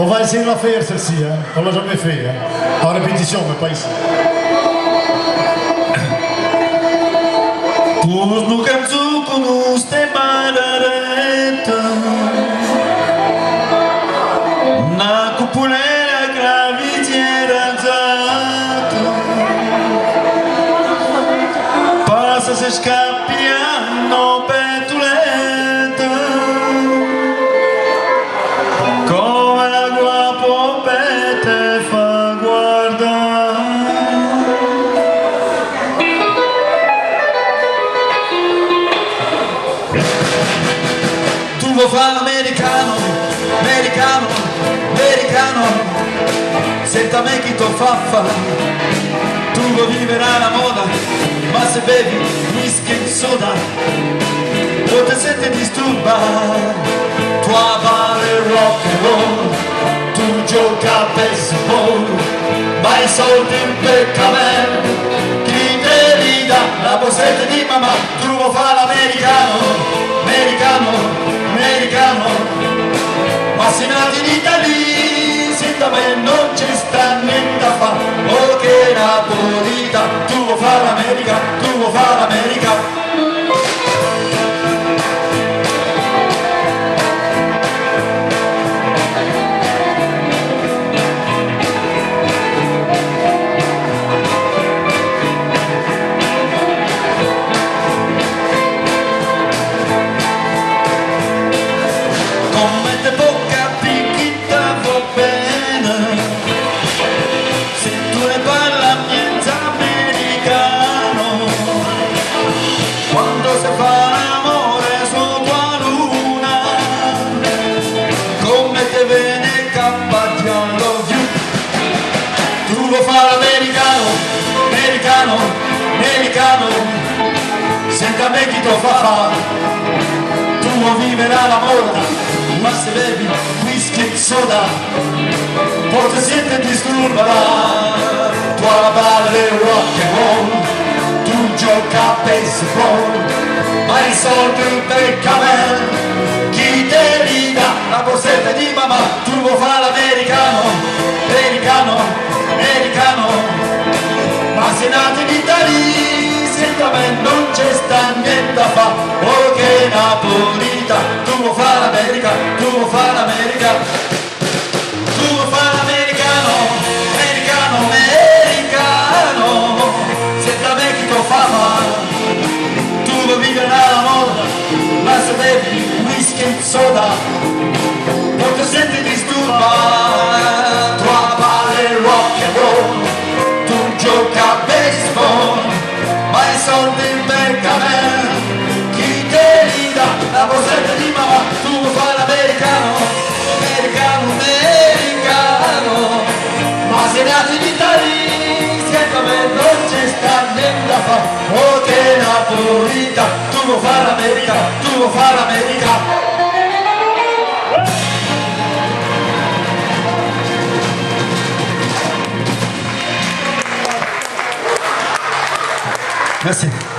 On va essayer de la faire celle-ci, hein. On l'a jamais fait, hein. En répétition, mais pas ici. Pus no canto con uste barareta na cupulera gravitiera alzato passa se scappiano petuleta come la popete fa guardare. Tu vuoi fare l'americano, americano, americano, senta me chi ti fa fa. Tu vuoi vivere alla moda, ma se bevi whisky e soda non ti senti disturbare. Tu vale rock and roll, tu gioca a baseball, ma i soldi in peccamento, chi te li dà? La borsetta di mamma. Tu vuoi fare l'americano, americano, americano, ma se nati in Italia, se da me non ci sta niente da fare, oh che napolita, tu vuoi fare l'America, tu vuoi fare l'America. Americano, americano, senta me chi ti fa fare. Tu vuoi vivere alla moda, ma se bevi whisky e soda poi ti senti disturbata. Tu balli rock and roll, tu gioca a baseball, ma i soldi per camel chi te li dà? La borsetta di mamma. Tu vuoi fare l'americano, americano, americano, ma se nati in Italia, senta me non c'è sta niente da fa, oh che napolita, tu vuoi fare l'America, tu vuoi fare l'America, tu vuoi fare l'americano, americano, americano, senta me chi ti fa male, tu vuoi vivere alla moda, ma se bevi whisky e soda, non ti senti disturbare, tu balli rock and roll, gioca a baseball, ma i soldi in becca me, chi te li dà? La borsetta di mamma. Tu vuoi fare l'americano, americano, americano, ma se nati in Italia, senta me non ci sta niente da fare, oh che napolita, tu vuoi fare l'America, tu vuoi fare l'America. Merci.